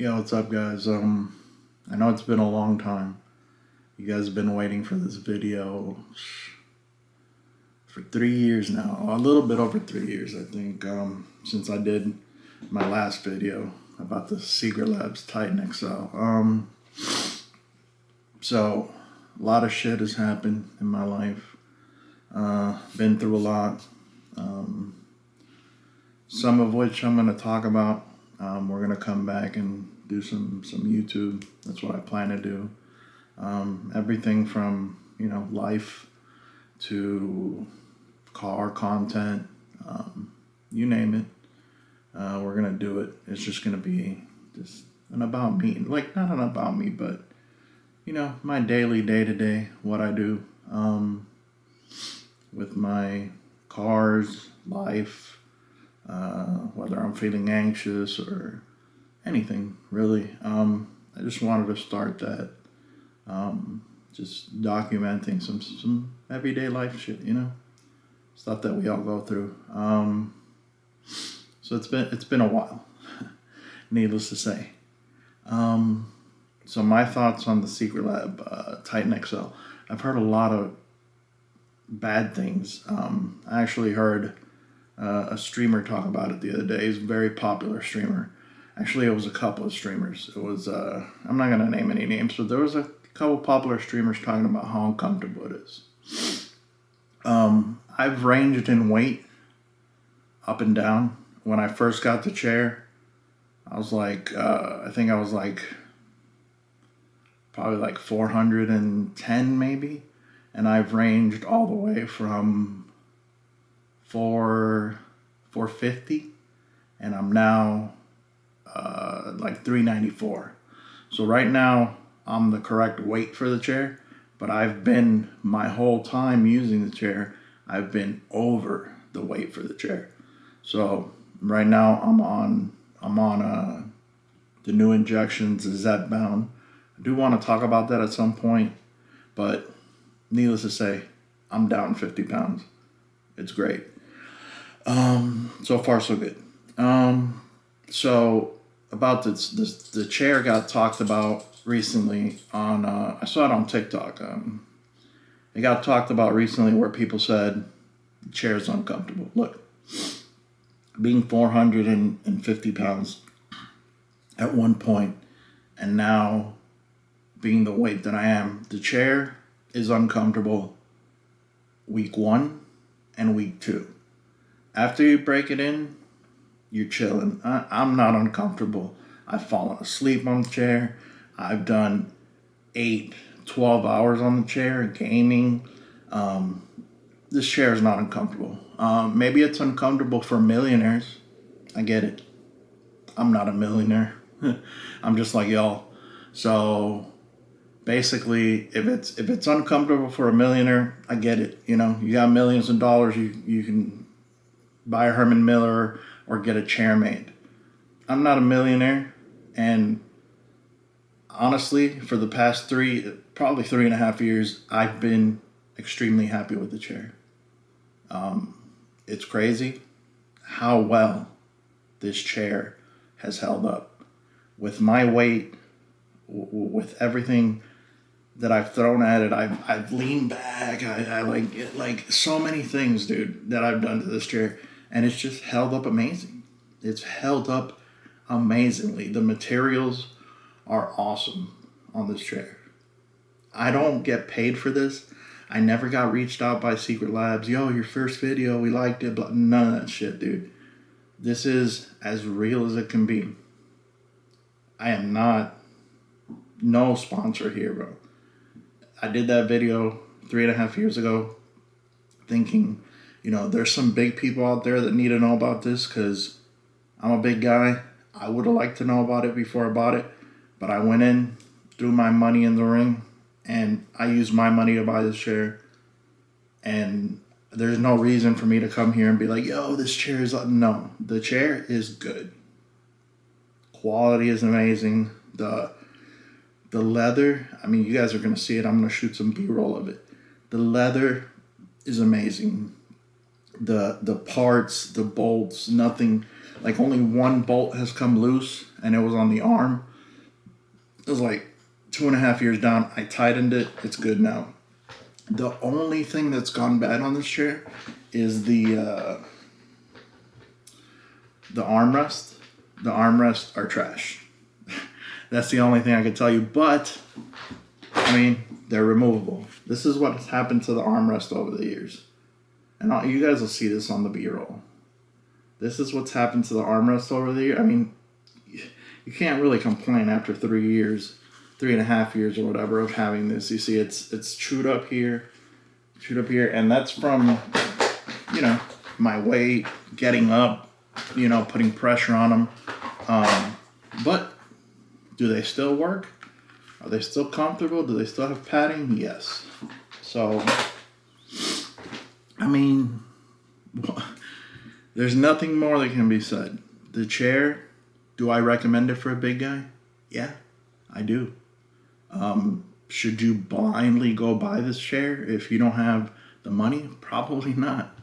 Yo, what's up, guys? I know it's been a long time. You guys have been waiting for this video for 3 years now. A little bit over 3 years, I think, since I did my last video about the Secret Labs Titan XL. So a lot of shit has happened in my life. Been through a lot. Some of which I'm gonna talk about. We're gonna come back and do some YouTube. That's what I plan to do. Everything from life to car content, you name it. We're gonna do it. It's just gonna be just an about me, like not an about me, but my daily day to day, what I do with my cars, life. Whether I'm feeling anxious or anything, really. I just wanted to start that, just documenting some everyday life shit, stuff that we all go through. So it's been a while, needless to say. So my thoughts on the Secret Lab Titan XL. I've heard a lot of bad things. I actually heard a streamer talk about it the other day. He's a very popular streamer. Actually, it was a couple of streamers. It was, I'm not going to name any names, but there was a couple popular streamers talking about how uncomfortable it is. I've ranged in weight up and down. When I first got the chair, I was like, I think I was like, probably like 410 maybe. And I've ranged all the way from 450, and I'm now like 394. So right now I'm the correct weight for the chair, but I've been my whole time using the chair, I've been over the weight for the chair. So right now I'm on the new injections, the Zepbound. I do want to talk about that at some point, but needless to say, I'm down 50 pounds. It's great. So far so good. So about the chair got talked about recently on, I saw it on TikTok. It got talked about recently where people said the chair is uncomfortable. Look, being 450 pounds at one point and now being the weight that I am, the chair is uncomfortable week 1 and week 2. After you break it in, you're chilling. I'm not uncomfortable. I've fallen asleep on the chair. I've done 8, 12 hours on the chair gaming. This chair is not uncomfortable. Maybe it's uncomfortable for millionaires. I get it. I'm not a millionaire. I'm just like y'all. So basically, if it's uncomfortable for a millionaire, I get it. You got millions of dollars. You can buy a Herman Miller or get a chair made. I'm not a millionaire, and honestly, for the past probably 3.5 years, I've been extremely happy with the chair. It's crazy how well this chair has held up. With my weight, with everything that I've thrown at it, I've leaned back. I like so many things, dude, that I've done to this chair, and it's just held up amazing. It's held up amazingly. The materials are awesome on this chair. I don't get paid for this. I never got reached out by Secret Labs. Yo, your first video, we liked it. Blah. None of that shit, dude. This is as real as it can be. I am no sponsor here, bro. I did that video 3.5 years ago thinking, there's some big people out there that need to know about this because I'm a big guy. I would have liked to know about it before I bought it, but I went in, threw my money in the ring, and I used my money to buy this chair. And there's no reason for me to come here and be like, yo, this chair is... No, the chair is good. Quality is amazing. The leather, I mean, you guys are going to see it. I'm going to shoot some B-roll of it. The leather is amazing. The parts, the bolts, nothing. Like only one bolt has come loose, and it was on the arm. It was like 2.5 years down. I tightened it. It's good now. The only thing that's gone bad on this chair is the armrest. The armrests are trash. That's the only thing I can tell you. But I mean, they're removable. This is what has happened to the armrest over the years, and you guys will see this on the B-roll. This is what's happened to the armrest over the year. I mean, you can't really complain after 3 years, 3.5 years or whatever of having this. You see, it's chewed up here, and that's from, my weight, getting up, putting pressure on them. But do they still work? Are they still comfortable? Do they still have padding? Yes. So, I mean, there's nothing more that can be said. The chair, do I recommend it for a big guy? Yeah, I do. Should you blindly go buy this chair if you don't have the money? Probably not.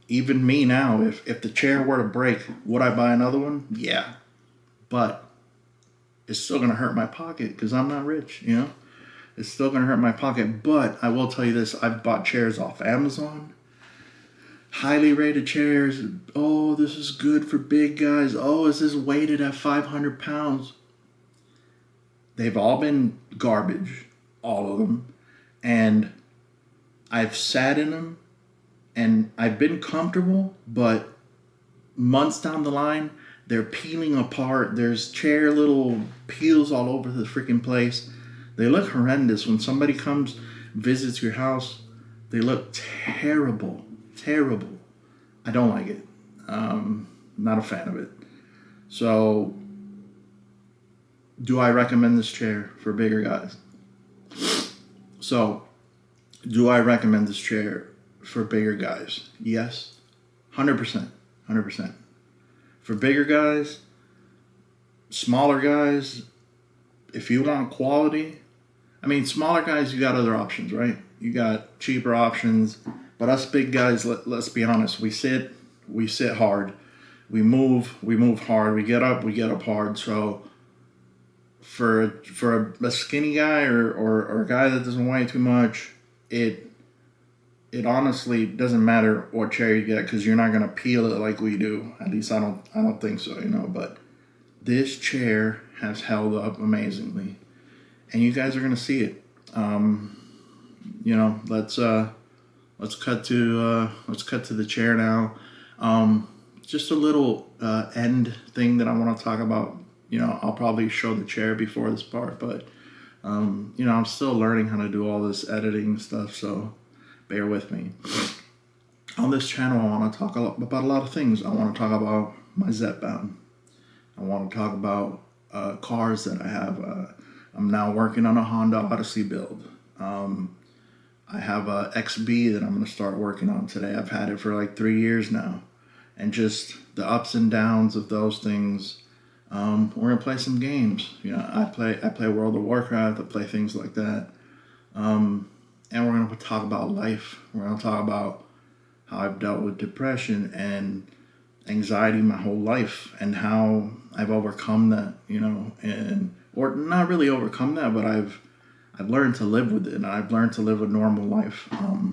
Even me now, if the chair were to break, would I buy another one? Yeah. But it's still going to hurt my pocket because I'm not rich, It's still going to hurt my pocket. But I will tell you this, I've bought chairs off Amazon. Highly rated chairs. Oh, this is good for big guys. Oh, is this weighted at 500 pounds? They've all been garbage. All of them. And I've sat in them and I've been comfortable, but months down the line, they're peeling apart. There's chair little peels all over the freaking place. They look horrendous. When somebody comes, visits your house, they look terrible. Terrible. I don't like it. Not a fan of it. So, do I recommend this chair for bigger guys? So, do I recommend this chair for bigger guys? Yes. 100%. 100%. For bigger guys, smaller guys, if you want quality, I mean, smaller guys, you got other options, right? You got cheaper options. But us big guys, let's be honest, we sit hard. We move hard. We get up hard. So for a skinny guy or a guy that doesn't weigh too much, it honestly doesn't matter what chair you get because you're not gonna peel it like we do. At least I don't think so, But this chair has held up amazingly, and you guys are gonna see it. Let's cut to the chair now. Just a little end thing that I want to talk about. I'll probably show the chair before this part, but I'm still learning how to do all this editing stuff, so bear with me. On this channel, I want to talk about a lot of things. I want to talk about my Zepbound. I want to talk about cars that I have. I'm now working on a Honda Odyssey build. I have a XB that I'm going to start working on today. I've had it for like 3 years now. And just the ups and downs of those things. We're going to play some games. I play World of Warcraft. I play things like that. And we're going to talk about life. We're going to talk about how I've dealt with depression and anxiety my whole life and how I've overcome that, or not really overcome that, but I've learned to live with it, and I've learned to live a normal life. I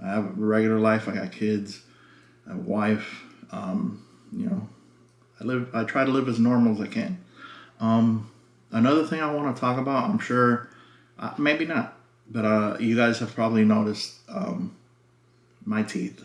have a regular life. I got kids, I have a wife. I try to live as normal as I can. Another thing I want to talk about, I'm sure, maybe not, but you guys have probably noticed my teeth.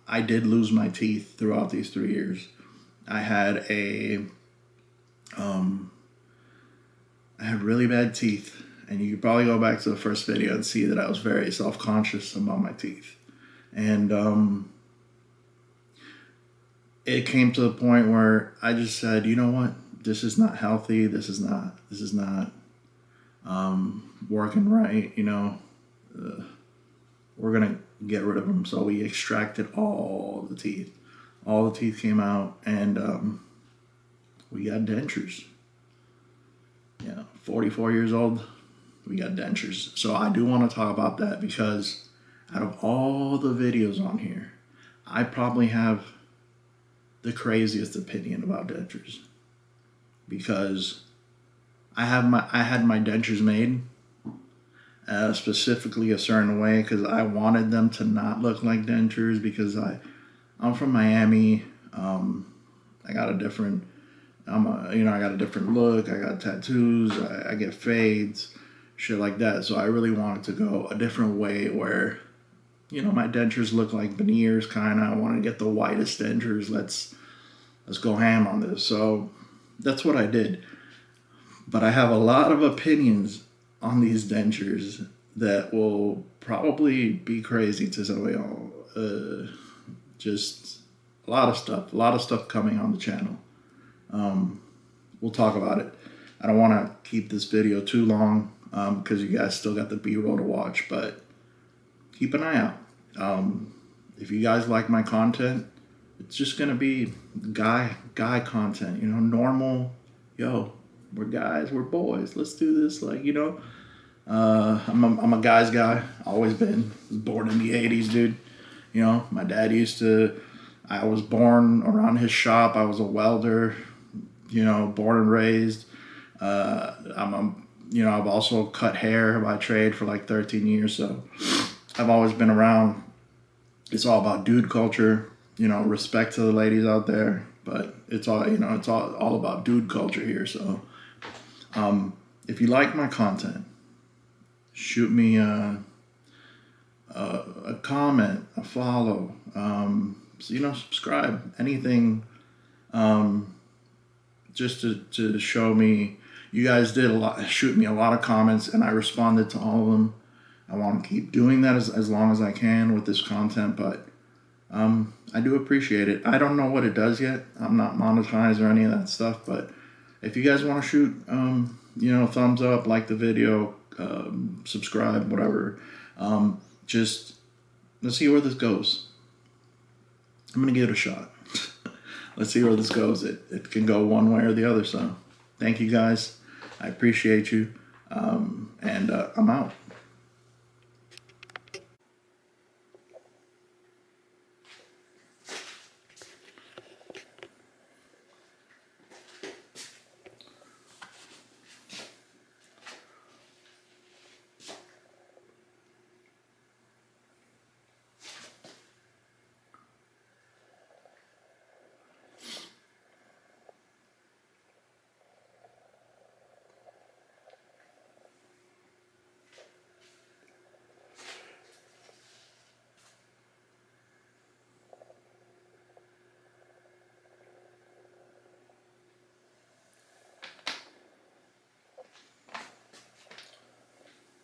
I did lose my teeth throughout these 3 years. I had I had really bad teeth, and you could probably go back to the first video and see that I was very self-conscious about my teeth. And it came to the point where I just said, you know what? This is not healthy. This is not working right. We're gonna get rid of them. So we extracted all the teeth. All the teeth came out, and we got dentures. 44 years old, we got dentures. So I do want to talk about that because out of all the videos on here, I probably have the craziest opinion about dentures. because I had my dentures made specifically a certain way because I wanted them to not look like dentures because I'm from Miami. I got a different I got a different look. I got tattoos. I get fades, shit like that. So I really wanted to go a different way where my dentures look like veneers kind of. I want to get the whitest dentures. Let's go ham on this. So that's what I did. But I have a lot of opinions on these dentures that will probably be crazy to some of y'all. Just a lot of stuff coming on the channel. We'll talk about it. I don't want to keep this video too long because you guys still got the B-roll to watch, but keep an eye out. If you guys like my content, it's just gonna be guy content. Normal. Yo, we're guys, we're boys. Let's do this. I'm a guy's guy. Always been. Was born in the '80s, dude. My dad I was born around his shop. I was a welder. Born and raised. I've also cut hair by trade for like 13 years. So I've always been around. It's all about dude culture. Respect to the ladies out there, but it's all about dude culture here. So, if you like my content, shoot me a comment, a follow, subscribe, anything, just to show me. You guys did shoot me a lot of comments, and I responded to all of them. I want to keep doing that as long as I can with this content, but I do appreciate it. I don't know what it does yet. I'm not monetized or any of that stuff, but if you guys want to shoot, thumbs up, like the video, subscribe, whatever, just let's see where this goes. I'm going to give it a shot. Let's see where this goes. It can go one way or the other, so thank you guys. I appreciate you, and I'm out.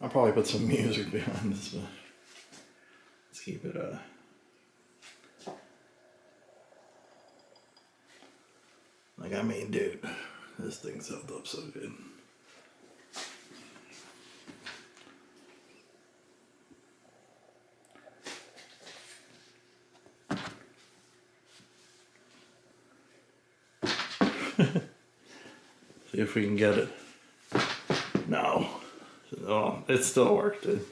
I'll probably put some music behind this, but let's keep it dude, this thing's held up so good. See if we can get it. No. Oh, it still worked, dude.